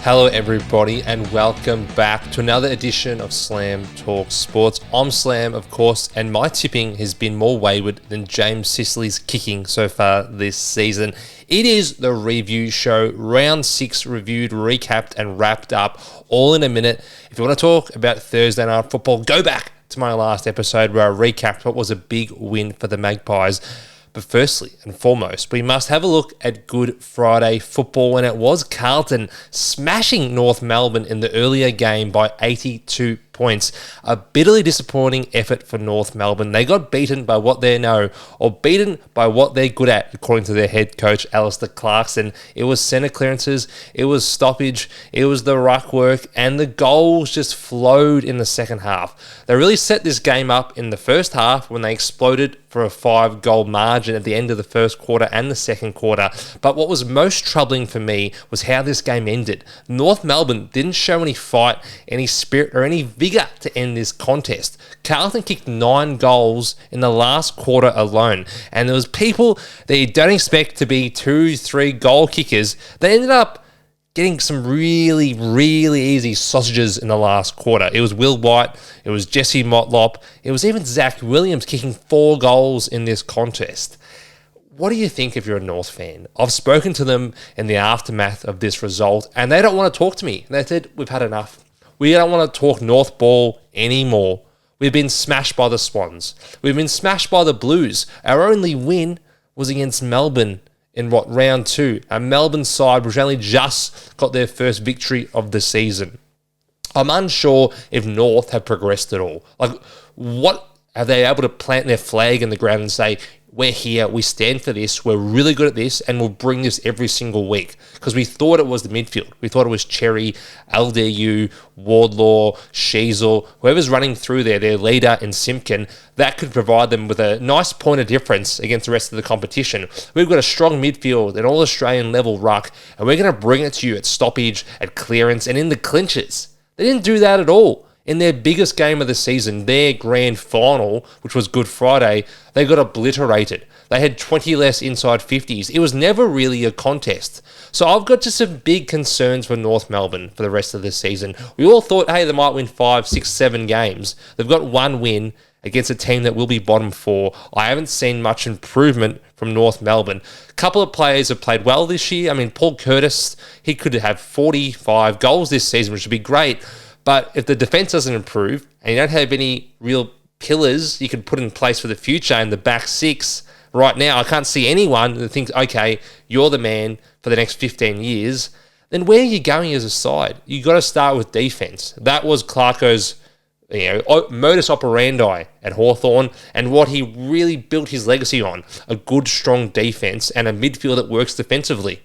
Hello everybody and welcome back to another edition of Slam Talk Sports. I'm Slam, of course, and my tipping has been more wayward than James Sicily's kicking so far this season. It is the review show, round 6 reviewed, recapped and wrapped up all in a minute. If you want to talk about Thursday night football, go back to my last episode where I recapped what was a big win for the Magpies. But firstly and foremost, we must have a look at Good Friday football, and it was Carlton smashing North Melbourne in the earlier game by 82 points. A bitterly disappointing effort for North Melbourne. They got beaten by what they know, or beaten by what they're good at, according to their head coach, Alistair Clarkson. It was centre clearances, it was stoppage, it was the ruck work, and the goals just flowed in the second half. They really set this game up in the first half when they exploded for a 5-goal margin at the end of the first quarter and the second quarter. But what was most troubling for me was how this game ended. North Melbourne didn't show any fight, any spirit, or any vigour to end this contest. Carlton kicked 9 goals in the last quarter alone, and there was people that you don't expect to be 2-3 goal kickers. They ended up getting some really easy sausages in the last quarter. It was Will White, it was Jesse Motlop, it was even Zach Williams kicking 4 goals in this contest. What do you think if you're a North fan? I've spoken to them in the aftermath of this result, and they don't want to talk to me. They said, we've had enough. We don't want to talk North ball anymore. We've been smashed by the Swans. We've been smashed by the Blues. Our only win was against Melbourne in round 2, a Melbourne side which only just got their first victory of the season. I'm unsure if North have progressed at all. What are they able to plant their flag in the ground and say, we're here, we stand for this, we're really good at this, and we'll bring this every single week? Because we thought it was the midfield. We thought it was Cherry, LDU, Wardlaw, Sheasel, whoever's running through there, their leader in Simpkin, that could provide them with a nice point of difference against the rest of the competition. We've got a strong midfield, an all-Australian level ruck, and we're going to bring it to you at stoppage, at clearance, and in the clinches. They didn't do that at all. In their biggest game of the season, their grand final, which was Good Friday, they got obliterated. They had 20 less inside 50s. It was never really a contest. So I've got just some big concerns for North Melbourne for the rest of the season. We all thought, hey, they might win 5, 6, 7 games. They've got 1 win against a team that will be bottom 4. I haven't seen much improvement from North Melbourne. A couple of players have played well this year. I mean, Paul Curtis, he could have 45 goals this season, which would be great. But if the defence doesn't improve and you don't have any real pillars you can put in place for the future in the back 6 right now, I can't see anyone that thinks, okay, you're the man for the next 15 years, then where are you going as a side? You've got to start with defence. That was Clarko's modus operandi at Hawthorn and what he really built his legacy on, a good, strong defence and a midfield that works defensively.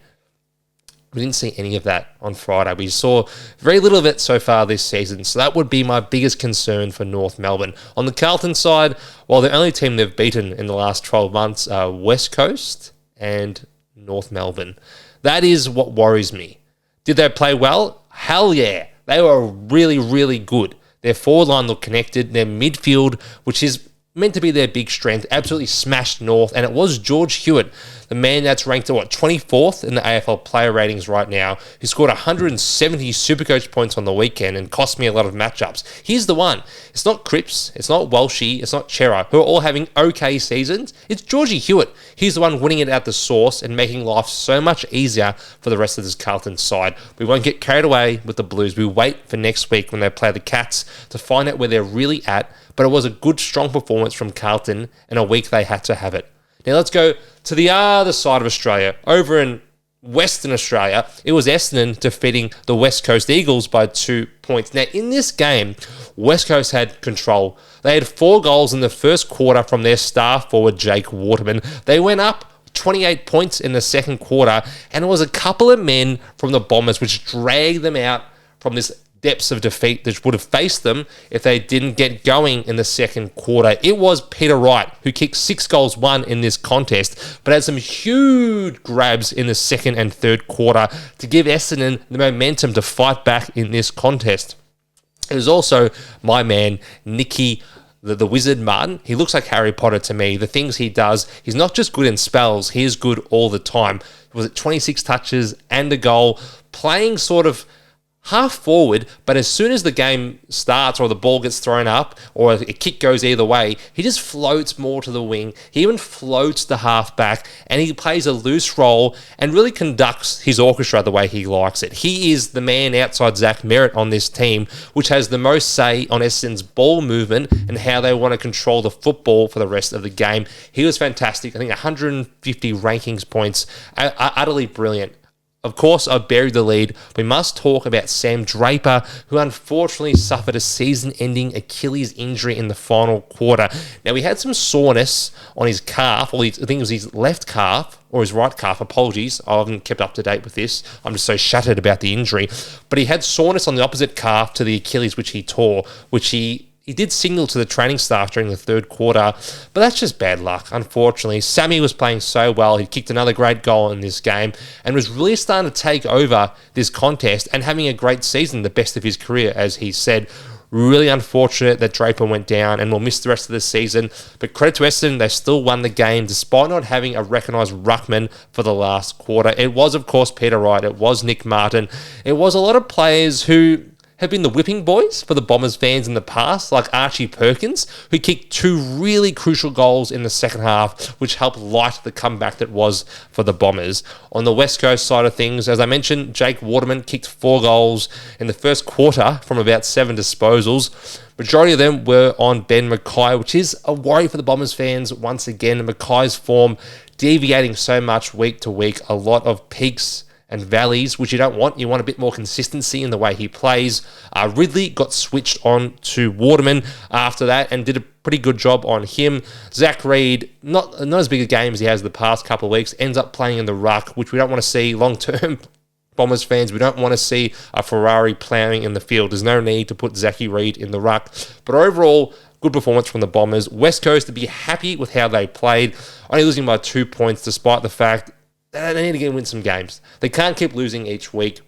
We didn't see any of that on Friday. We saw very little of it so far this season. So that would be my biggest concern for North Melbourne. On the Carlton side, well, the only team they've beaten in the last 12 months are West Coast and North Melbourne. That is what worries me. Did they play well? Hell yeah. They were really good. Their forward line looked connected. Their midfield, which is meant to be their big strength, absolutely smashed North. And it was George Hewitt, the man that's ranked at 24th in the AFL player ratings right now, who scored 170 Supercoach points on the weekend and cost me a lot of matchups. He's the one. It's not Cripps, it's not Walshy, it's not Chera, who are all having okay seasons. It's Georgie Hewitt. He's the one winning it at the source and making life so much easier for the rest of this Carlton side. We won't get carried away with the Blues. We wait for next week when they play the Cats to find out where they're really at. But it was a good, strong performance from Carlton, and a week they had to have it. Now let's go to the other side of Australia. Over in Western Australia, it was Essendon defeating the West Coast Eagles by 2 points. Now in this game, West Coast had control. They had 4 goals in the first quarter from their star forward, Jake Waterman. They went up 28 points in the second quarter, and it was a couple of men from the Bombers which dragged them out from this depths of defeat that would have faced them if they didn't get going in the second quarter. It was Peter Wright who kicked 6 goals, 1 in this contest, but had some huge grabs in the second and third quarter to give Essendon the momentum to fight back in this contest. It was also my man, Nicky the Wizard Martin. He looks like Harry Potter to me. The things he does, he's not just good in spells, he is good all the time. Was it 26 touches and a goal, playing sort of half forward, but as soon as the game starts or the ball gets thrown up or a kick goes either way, he just floats more to the wing. He even floats the half back, and he plays a loose role and really conducts his orchestra the way he likes it. He is the man outside Zach Merritt on this team, which has the most say on Essendon's ball movement and how they want to control the football for the rest of the game. He was fantastic. I think 150 rankings points, utterly brilliant. Of course, I've buried the lead. We must talk about Sam Draper, who unfortunately suffered a season-ending Achilles injury in the final quarter. Now, he had some soreness on his calf, or I think it was his left calf, or his right calf, apologies. I haven't kept up to date with this. I'm just so shattered about the injury. But he had soreness on the opposite calf to the Achilles, which he tore, which he did signal to the training staff during the third quarter, but that's just bad luck, unfortunately. Sammy was playing so well. He kicked another great goal in this game and was really starting to take over this contest and having a great season, the best of his career, as he said. Really unfortunate that Draper went down and will miss the rest of the season, but credit to Essendon, they still won the game despite not having a recognised ruckman for the last quarter. It was, of course, Peter Wright. It was Nick Martin. It was a lot of players who have been the whipping boys for the Bombers fans in the past, like Archie Perkins, who kicked 2 really crucial goals in the second half, which helped light the comeback that was for the Bombers. On the West Coast side of things, as I mentioned, Jake Waterman kicked 4 goals in the first quarter from about 7 disposals. Majority of them were on Ben Mackay, which is a worry for the Bombers fans. Once again, Mackay's form deviating so much week to week, a lot of peaks and valleys, which you don't want. You want a bit more consistency in the way he plays. Ridley got switched on to Waterman after that and did a pretty good job on him. Zach Reid, not as big a game as he has the past couple of weeks, ends up playing in the ruck, which we don't want to see long-term. Bombers fans, we don't want to see a Ferrari ploughing in the field. There's no need to put Zachy Reid in the ruck. But overall, good performance from the Bombers. West Coast to be happy with how they played, only losing by 2 points despite the fact they need to win some games. They can't keep losing each week.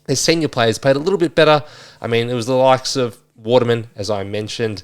Their senior players played a little bit better. I mean, it was the likes of Waterman, as I mentioned.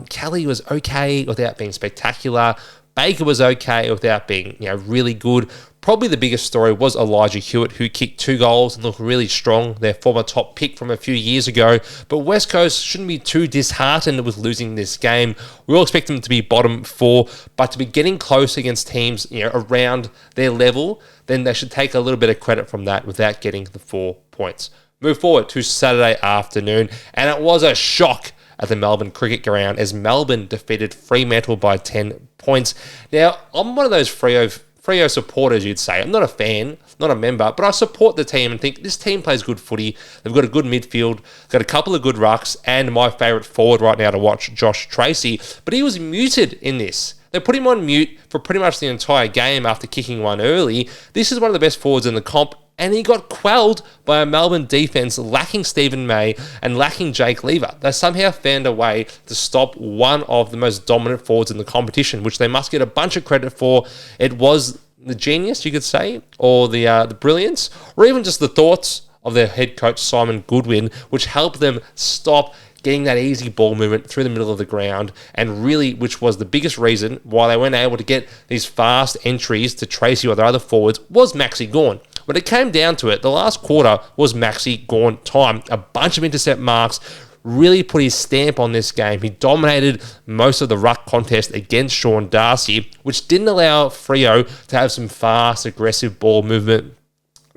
Kelly was okay without being spectacular. Baker was okay without being, really good. Probably the biggest story was Elijah Hewitt, who kicked 2 goals and looked really strong, their former top pick from a few years ago. But West Coast shouldn't be too disheartened with losing this game. We all expect them to be bottom 4, but to be getting close against teams, around their level, then they should take a little bit of credit from that without getting the 4 points. Move forward to Saturday afternoon, and it was a shock at the Melbourne Cricket Ground as Melbourne defeated Fremantle by 10 points. Now, I'm one of those Freo supporters, you'd say. I'm not a fan, not a member, but I support the team and think this team plays good footy. They've got a good midfield, got a couple of good rucks, and my favourite forward right now to watch, Josh Tracy. But he was muted in this. They put him on mute for pretty much the entire game after kicking one early. This is one of the best forwards in the comp, and he got quelled by a Melbourne defence lacking Stephen May and lacking Jake Lever. They somehow found a way to stop one of the most dominant forwards in the competition, which they must get a bunch of credit for. It was the genius, you could say, or the brilliance, or even just the thoughts of their head coach, Simon Goodwin, which helped them stop getting that easy ball movement through the middle of the ground, and really, which was the biggest reason why they weren't able to get these fast entries to Tracy or their other forwards, was Maxi Gawn. When it came down to it, the last quarter was Maxi Gawn time. A bunch of intercept marks, really put his stamp on this game. He dominated most of the ruck contest against Sean Darcy, which didn't allow Freo to have some fast, aggressive ball movement.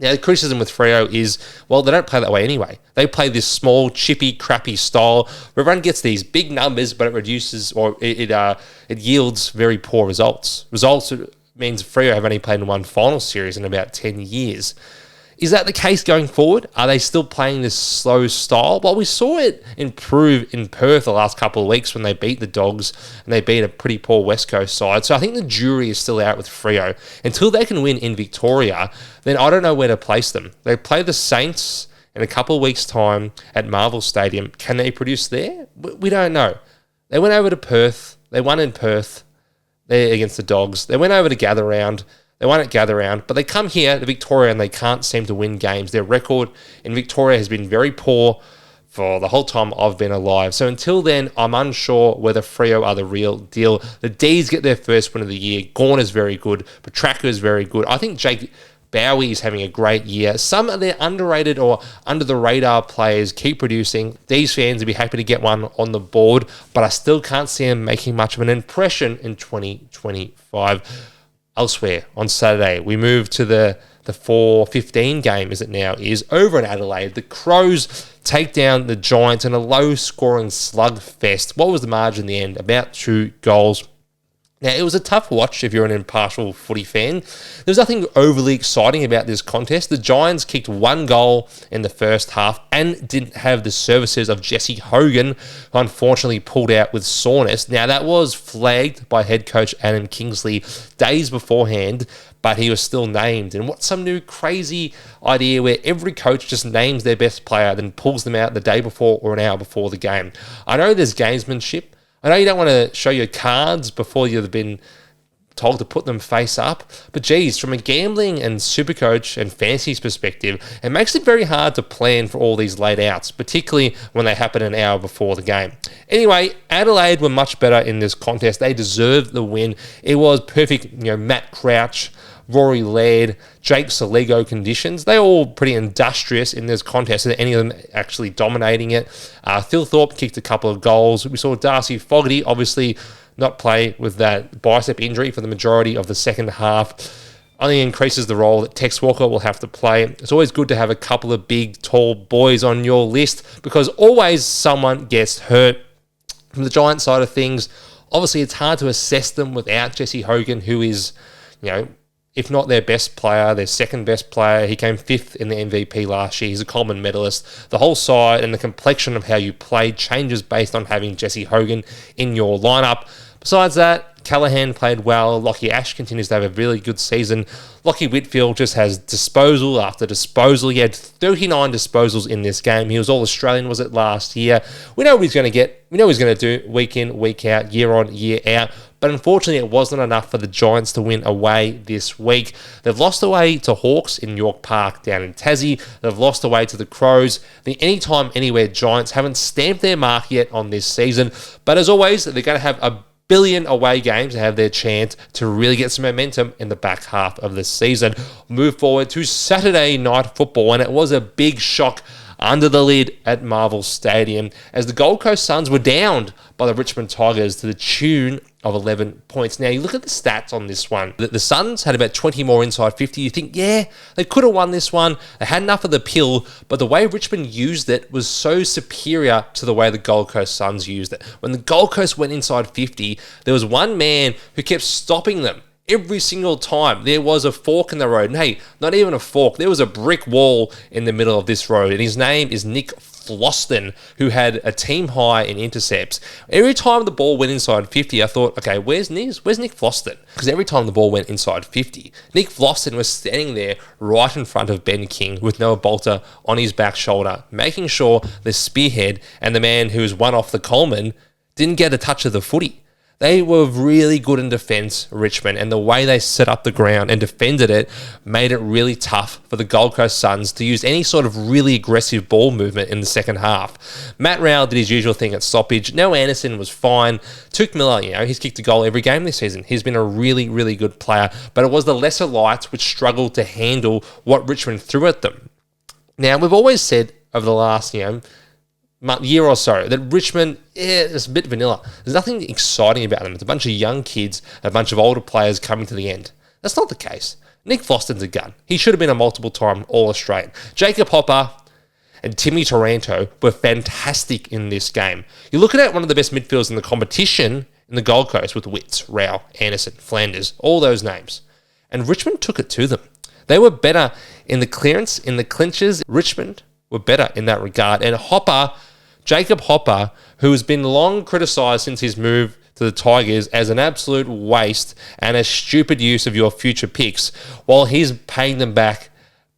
Now, the criticism with Freo is, well, they don't play that way anyway. They play this small, chippy, crappy style where everyone gets these big numbers, but it reduces or it yields very poor results. Results means Freo have only played in one final series in about 10 years. Is that the case going forward? Are they still playing this slow style? Well, we saw it improve in Perth the last couple of weeks when they beat the Dogs and they beat a pretty poor West Coast side. So I think the jury is still out with Freo. Until they can win in Victoria, then I don't know where to place them. They play the Saints in a couple of weeks' time at Marvel Stadium. Can they produce there? We don't know. They went over to Perth. They won in Perth against the Dogs. They went over to Gather Round. They won at Gather Round, but they come here to Victoria and they can't seem to win games. Their record in Victoria has been very poor for the whole time I've been alive. So until then, I'm unsure whether Freo are the real deal. The D's get their first win of the year. Gawn is very good. Petrarca is very good. I think Jake Bowie is having a great year. Some of their underrated or under-the-radar players keep producing. These fans would be happy to get one on the board, but I still can't see them making much of an impression in 2025. Elsewhere, on Saturday, we move to the 4:15 game, as it now is, over in Adelaide. The Crows take down the Giants in a low-scoring slugfest. What was the margin in the end? About 2 goals. Now, it was a tough watch if you're an impartial footy fan. There's nothing overly exciting about this contest. The Giants kicked 1 goal in the first half and didn't have the services of Jesse Hogan, who unfortunately pulled out with soreness. Now, that was flagged by head coach Adam Kingsley days beforehand, but he was still named. And what's some new crazy idea where every coach just names their best player, then pulls them out the day before or an hour before the game? I know there's gamesmanship. I know you don't want to show your cards before you've been told to put them face up, but geez, from a gambling and supercoach and fantasy's perspective, it makes it very hard to plan for all these late outs, particularly when they happen an hour before the game. Anyway, Adelaide were much better in this contest. They deserved the win. It was perfect, Matt Crouch, Rory Laird, Jake Saligo conditions. They're all pretty industrious in this contest, and any of them actually dominating it. Phil Thorpe kicked a couple of goals. We saw Darcy Fogarty obviously not play with that bicep injury for the majority of the second half. Only increases the role that Tex Walker will have to play. It's always good to have a couple of big, tall boys on your list because always someone gets hurt. From the Giant side of things, obviously it's hard to assess them without Jesse Hogan, who is, if not their best player, their second best player. He came 5th in the MVP last year. He's a Coleman medalist. The whole side and the complexion of how you play changes based on having Jesse Hogan in your lineup. Besides that, Callaghan played well. Lockie Ash continues to have a really good season. Lockie Whitfield just has disposal after disposal. He had 39 disposals in this game. He was All-Australian, was it, last year? We know what he's going to get. We know what he's going to do week in, week out, year on, year out. But unfortunately, it wasn't enough for the Giants to win away this week. They've lost away to Hawks in York Park down in Tassie. They've lost away to the Crows. The Anytime, Anywhere Giants haven't stamped their mark yet on this season. But as always, they're going to have a billion away games to have their chance to really get some momentum in the back half of the season. Move forward to Saturday night football, and it was a big shock under the lid at Marvel Stadium as the Gold Coast Suns were downed by the Richmond Tigers to the tune of 11 points. Now, you look at the stats on this one. The Suns had about 20 more inside 50. You think, yeah, they could have won this one. They had enough of the pill, but the way Richmond used it was so superior to the way the Gold Coast Suns used it. When the Gold Coast went inside 50, there was one man who kept stopping them. Every single time there was a fork in the road. And hey, not even a fork. There was a brick wall in the middle of this road. And his name is Nick Floston, who had a team high in intercepts. Every time the ball went inside 50, I thought, okay, where's Nick Floston? Because every time the ball went inside 50, Nick Floston was standing there right in front of Ben King with Noah Bolter on his back shoulder, making sure the spearhead and the man who was one off the Coleman didn't get a touch of the footy. They were really good in defence, Richmond, and the way they set up the ground and defended it made it really tough for the Gold Coast Suns to use any sort of really aggressive ball movement in the second half. Matt Rowell did his usual thing at stoppage. Noah Anderson was fine. Touk Miller, he's kicked a goal every game this season. He's been a really, really good player, but it was the lesser lights which struggled to handle what Richmond threw at them. Now, we've always said over the last, year or so that Richmond, it's a bit vanilla. There's nothing exciting about them. It's a bunch of young kids, a bunch of older players coming to the end. That's not the case. Nick Floston's a gun. He should have been a multiple-time All-Australian. Jacob Hopper and Timmy Taranto were fantastic in this game. You're looking at one of the best midfielders in the competition in the Gold Coast with Witts, Rao, Anderson, Flanders, all those names. And Richmond took it to them. They were better in the clearance, in the clinches. Richmond were better in that regard. And Jacob Hopper, who has been long criticised since his move to the Tigers as an absolute waste and a stupid use of your future picks, while he's paying them back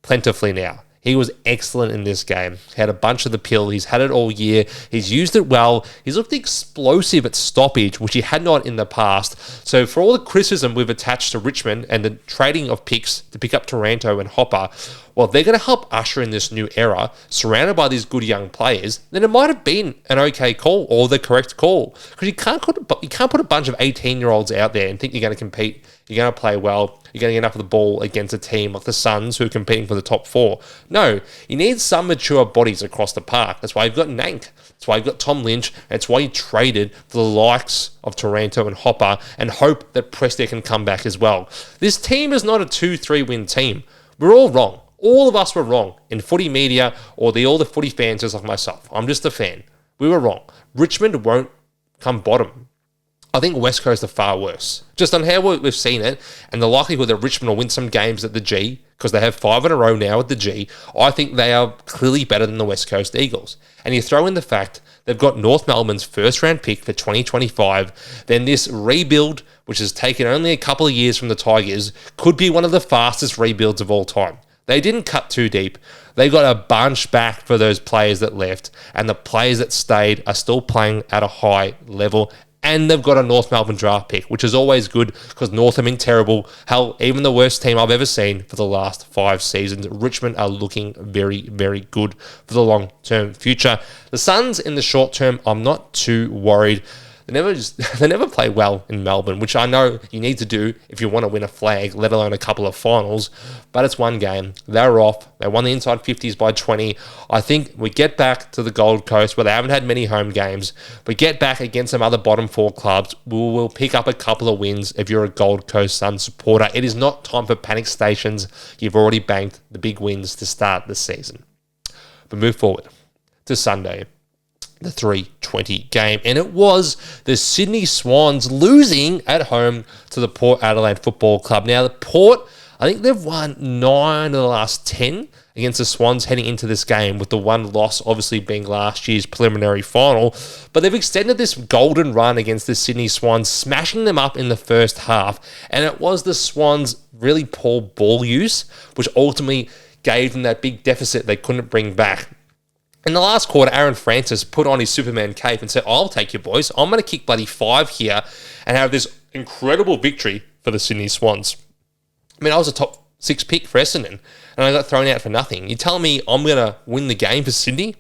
plentifully now. He was excellent in this game. He had a bunch of the pill. He's had it all year. He's used it well. He's looked explosive at stoppage, which he had not in the past. So for all the criticism we've attached to Richmond and the trading of picks to pick up Taranto and Hopper, well, if they're going to help usher in this new era, surrounded by these good young players, then it might have been an okay call or the correct call. Because you can't put a bunch of 18-year-olds out there and think you're going to compete, you're going to play well, you're going to get enough of the ball against a team like the Suns who are competing for the top 4. No, you need some mature bodies across the park. That's why you've got Nank. That's why you've got Tom Lynch. And that's why you traded for the likes of Taranto and Hopper and hope that Prestia can come back as well. This team is not a 2-3 win team. We're all wrong. All of us were wrong in footy media or all the footy fans just like myself. I'm just a fan. We were wrong. Richmond won't come bottom. I think West Coast are far worse. Just on how we've seen it and the likelihood that Richmond will win some games at the G, because they have 5 in a row now at the G, I think they are clearly better than the West Coast Eagles. And you throw in the fact they've got North Melbourne's first round pick for 2025, then this rebuild, which has taken only a couple of years from the Tigers, could be one of the fastest rebuilds of all time. They didn't cut too deep. They got a bunch back for those players that left, and the players that stayed are still playing at a high level. And they've got a North Melbourne draft pick, which is always good because North have been terrible. Hell, even the worst team I've ever seen for the last 5 seasons. Richmond are looking very, very good for the long-term future. The Suns, in the short term, I'm not too worried. They never play well in Melbourne, which I know you need to do if you want to win a flag, let alone a couple of finals. But it's one game. They're off. They won the inside 50s by 20. I think we get back to the Gold Coast where they haven't had many home games. We get back against some other bottom 4 clubs. We'll pick up a couple of wins if you're a Gold Coast Suns supporter. It is not time for panic stations. You've already banked the big wins to start the season. But move forward to Sunday, the 3:20 game, and it was the Sydney Swans losing at home to the Port Adelaide Football Club. Now, the Port, I think they've won 9 of the last 10 against the Swans heading into this game, with the one loss obviously being last year's preliminary final. But they've extended this golden run against the Sydney Swans, smashing them up in the first half, and it was the Swans' really poor ball use, which ultimately gave them that big deficit they couldn't bring back. In the last quarter, Aaron Francis put on his Superman cape and said, I'll take you boys. I'm going to kick bloody 5 here and have this incredible victory for the Sydney Swans. I mean, I was a top 6 pick for Essendon and I got thrown out for nothing. You tell me I'm going to win the game for Sydney?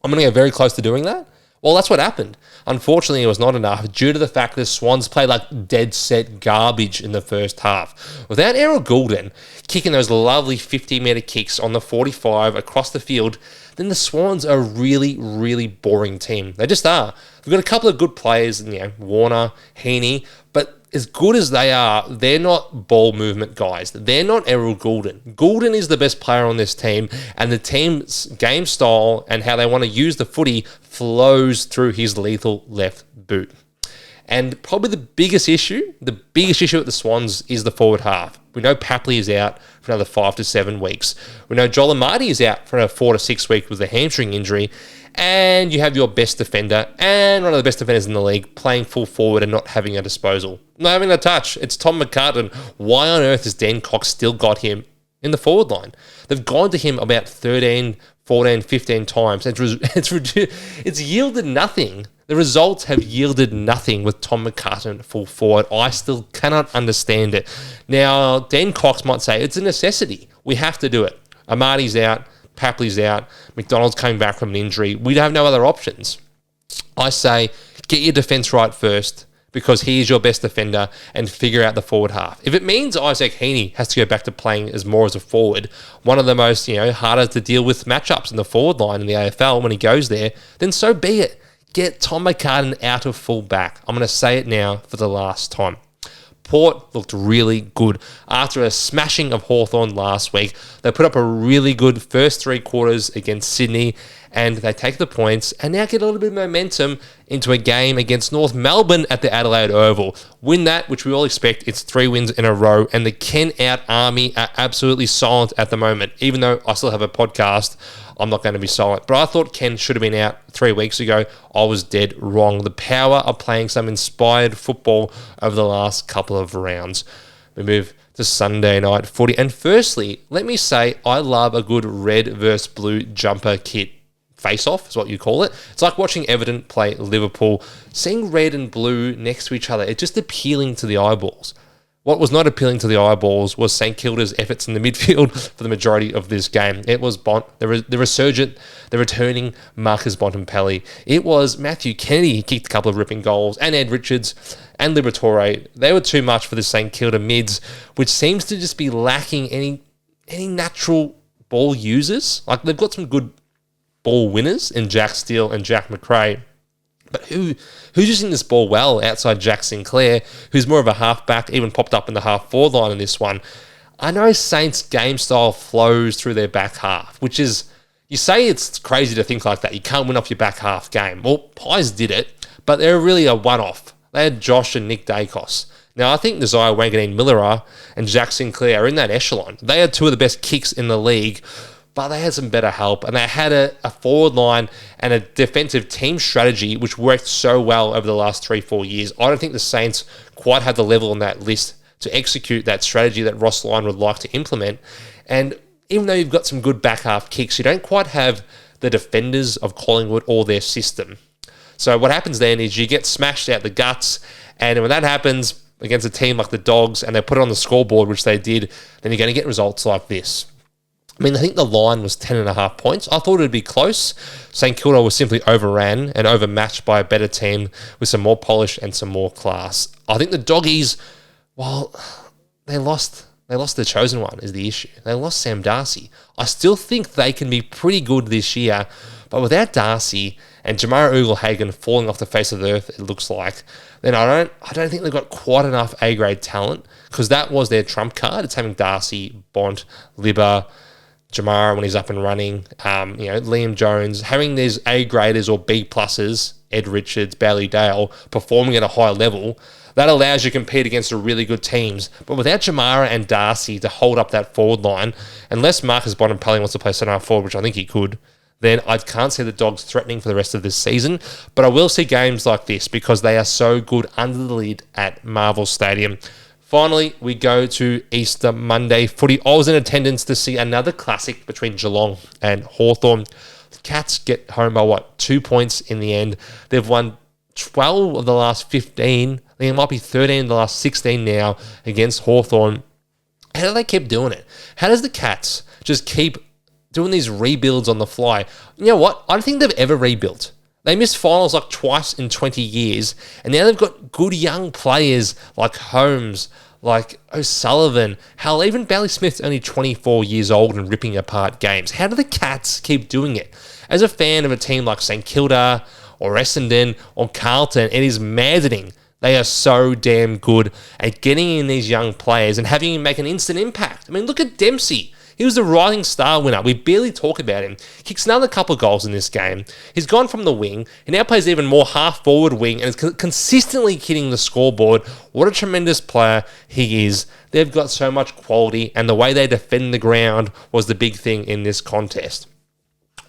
I'm going to get very close to doing that? Well, that's what happened. Unfortunately, it was not enough due to the fact that the Swans played like dead set garbage in the first half. Without Errol Goulden kicking those lovely 50-metre kicks on the 45 across the field, then the Swans are a really, really boring team. They just are. They've got a couple of good players, Warner, Heaney, but as good as they are, they're not ball movement guys. They're not Errol Goulden. Goulden is the best player on this team, and the team's game style and how they want to use the footy flows through his lethal left boot. And probably the biggest issue at the Swans is the forward half. We know Papley is out for another 5 to 7 weeks. We know Joel Amati is out for another 4 to 6 weeks with a hamstring injury. And you have your best defender and one of the best defenders in the league playing full forward and not having a disposal. Not having a touch. It's Tom McCartan. Why on earth has Dan Cox still got him in the forward line? They've gone to him about 13, 14, 15 times. It's yielded nothing. The results have yielded nothing with Tom McCartan full forward. I still cannot understand it. Now, Dan Cox might say it's a necessity. We have to do it. Amati's out. Papley's out. McDonald's coming back from an injury. We have no other options. I say get your defence right first because he is your best defender and figure out the forward half. If it means Isaac Heaney has to go back to playing as more as a forward, one of the most harder to deal with matchups in the forward line in the AFL when he goes there, then so be it. Get Tom McCartan out of full back. I'm going to say it now for the last time. Port looked really good. After a smashing of Hawthorn last week, they put up a really good first 3 quarters against Sydney, and they take the points and now get a little bit of momentum into a game against North Melbourne at the Adelaide Oval. Win that, which we all expect. It's 3 wins in a row, and the Ken Out Army are absolutely silent at the moment. Even though I still have a podcast, I'm not going to be silent. But I thought Ken should have been out 3 weeks ago. I was dead wrong. The power of playing some inspired football over the last couple of rounds. We move to Sunday night footy. And firstly, let me say I love a good red versus blue jumper kit. Face-off is what you call it. It's like watching Everton play Liverpool. Seeing red and blue next to each other, it's just appealing to the eyeballs. What was not appealing to the eyeballs was St. Kilda's efforts in the midfield for the majority of this game. It was the returning Marcus Bontempelli. It was Matthew Kennedy, who kicked a couple of ripping goals, and Ed Richards and Liberatore. They were too much for the St. Kilda mids, which seems to just be lacking any natural ball users. Like, they've got some good ball winners in Jack Steele and Jack McRae. But who's using this ball well outside Jack Sinclair, who's more of a halfback, even popped up in the half-forward line in this one? I know Saints' game style flows through their back half, which is, you say it's crazy to think like that. You can't win off your back half game. Well, Pies did it, but they're really a one-off. They had Josh and Nick Dacos. Now, I think Desire Wanganeen-Millera and Jack Sinclair are in that echelon. They had two of the best kicks in the league, but they had some better help, and they had a forward line and a defensive team strategy which worked so well over the last 3-4 years. I don't think the Saints quite had the level on that list to execute that strategy that Ross Lyon would like to implement. And even though you've got some good back half kicks, you don't quite have the defenders of Collingwood or their system. So what happens then is you get smashed out the guts, and when that happens against a team like the Dogs and they put it on the scoreboard, which they did, then you're going to get results like this. I mean, I think the line was 10.5 points. I thought it would be close. St. Kilda was simply overran and overmatched by a better team with some more polish and some more class. I think the Doggies, well, they lost the chosen one is the issue. They lost Sam Darcy. I still think they can be pretty good this year, but without Darcy and Jamara Ugle-Hagan falling off the face of the earth, it looks like, then I don't think they've got quite enough A-grade talent, because that was their trump card. It's having Darcy, Bont, Libba, Jamara when he's up and running, Liam Jones, having these A-graders or B-pluses, Ed Richards, Bailey Dale, performing at a high level, that allows you to compete against the really good teams. But without Jamara and Darcy to hold up that forward line, unless Marcus Bontempelli wants to play centre forward, which I think he could, then I can't see the Dogs threatening for the rest of this season. But I will see games like this because they are so good under the lid at Marvel Stadium. Finally, we go to Easter Monday footy. I was in attendance to see another classic between Geelong and Hawthorn. The Cats get home by 2 points in the end. They've won 12 of the last 15. I think it might be 13 of the last 16 now against Hawthorn. How do they keep doing it? How does the Cats just keep doing these rebuilds on the fly? You know what? I don't think they've ever rebuilt. They missed finals like twice in 20 years, and now they've got good young players like Holmes, like O'Sullivan. Hell, even Bailey Smith's only 24 years old and ripping apart games. How do the Cats keep doing it? As a fan of a team like St. Kilda or Essendon or Carlton, it is maddening. They are so damn good at getting in these young players and having them make an instant impact. I mean, look at Dempsey. He was the Rising Star winner. We barely talk about him. Kicks another couple of goals in this game. He's gone from the wing. He now plays even more half-forward wing and is consistently hitting the scoreboard. What a tremendous player he is. They've got so much quality, and the way they defend the ground was the big thing in this contest.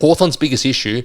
Hawthorn's biggest issue,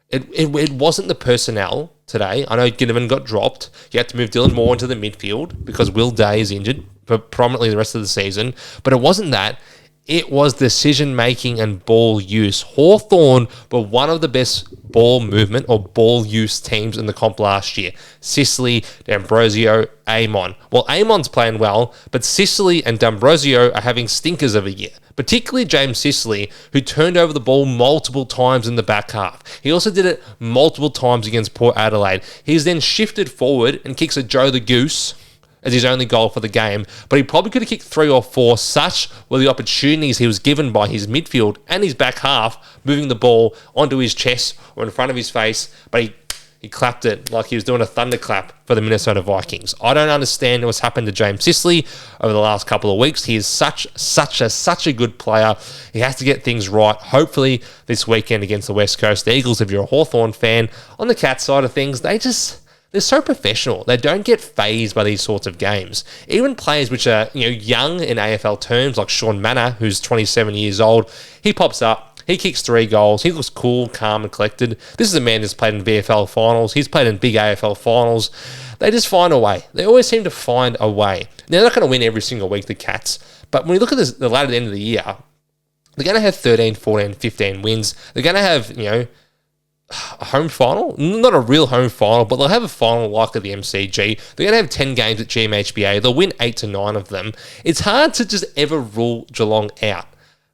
it wasn't the personnel today. I know Ginnivan got dropped. You had to move Dylan Moore into the midfield because Will Day is injured for prominently the rest of the season. But it wasn't that. It was decision-making and ball use. Hawthorn were one of the best ball movement or ball use teams in the comp last year. Sicily, D'Ambrosio, Amon. Well, Amon's playing well, but Sicily and D'Ambrosio are having stinkers of a year. Particularly James Sicily, who turned over the ball multiple times in the back half. He also did it multiple times against Port Adelaide. He's then shifted forward and kicks a Joe the Goose as his only goal for the game, but he probably could have kicked 3 or 4. Such were the opportunities he was given by his midfield and his back half, moving the ball onto his chest or in front of his face, but he clapped it like he was doing a thunderclap for the Minnesota Vikings. I don't understand what's happened to James Sicily over the last couple of weeks. He is such a good player. He has to get things right. Hopefully this weekend against the West Coast Eagles, if you're a Hawthorn fan. On the Cats side of things, they're so professional. They don't get fazed by these sorts of games. Even players which are young in AFL terms, like Sean Manor, who's 27 years old, he pops up, he kicks 3 goals, he looks cool, calm and collected. This is a man who's played in VFL finals, he's played in big AFL finals. They just find a way. They always seem to find a way. They're not going to win every single week, the Cats, but when you look at the latter end of the year, they're going to have 13, 14, 15 wins. They're going to have, a home final, not a real home final, but they'll have a final like at the MCG. They're going to have 10 games at GMHBA. They'll win 8 to 9 of them. It's hard to just ever rule Geelong out.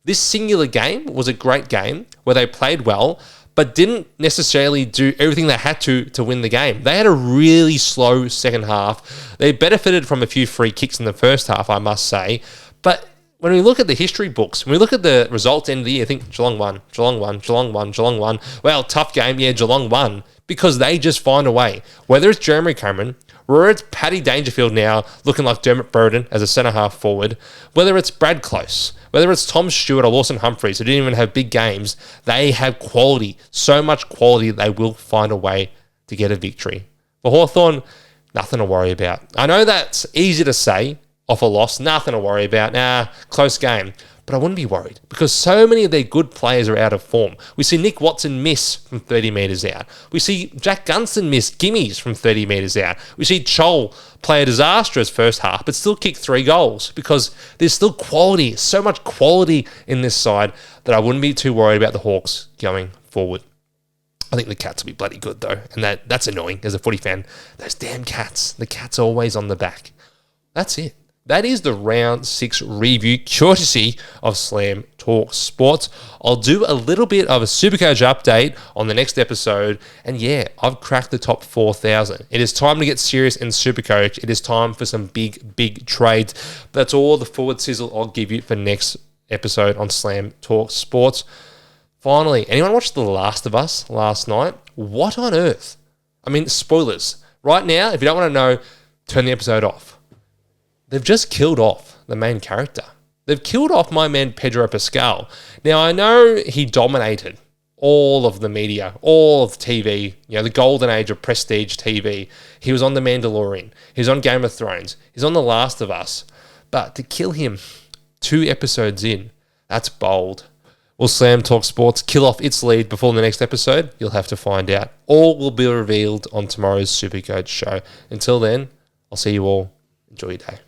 This singular game was a great game where they played well, but didn't necessarily do everything they had to win the game. They had a really slow second half. They benefited from a few free kicks in the first half, I must say. But when we look at the history books, when we look at the results end of the year, I think Geelong won, Geelong won, Geelong won, Geelong won. Well, tough game, yeah, Geelong won. Because they just find a way. Whether it's Jeremy Cameron, whether it's Paddy Dangerfield now looking like Dermot Burden as a centre-half forward, whether it's Brad Close, whether it's Tom Stewart or Lawson Humphries, who didn't even have big games, they have quality, so much quality that they will find a way to get a victory. For Hawthorn, nothing to worry about. I know that's easy to say off a loss, nothing to worry about. Close game. But I wouldn't be worried because so many of their good players are out of form. We see Nick Watson miss from 30 metres out. We see Jack Gunston miss gimmies from 30 metres out. We see Chol play a disastrous first half but still kick 3 goals because there's still quality, so much quality in this side that I wouldn't be too worried about the Hawks going forward. I think the Cats will be bloody good though, and that's annoying as a footy fan. Those damn Cats. The Cats are always on the back. That's it. That is the Round 6 review, courtesy of Slam Talk Sports. I'll do a little bit of a Supercoach update on the next episode. And yeah, I've cracked the top 4,000. It is time to get serious in Supercoach. It is time for some big trades. That's all the forward sizzle I'll give you for next episode on Slam Talk Sports. Finally, anyone watch The Last of Us last night? What on earth? I mean, spoilers. Right now, if you don't want to know, turn the episode off. They've just killed off the main character. They've killed off my man Pedro Pascal. Now, I know he dominated all of the media, all of TV, the golden age of prestige TV. He was on The Mandalorian. He was on Game of Thrones. He's on The Last of Us. But to kill him 2 episodes in, that's bold. Will Slam Talk Sports kill off its lead before the next episode? You'll have to find out. All will be revealed on tomorrow's Supercoach show. Until then, I'll see you all. Enjoy your day.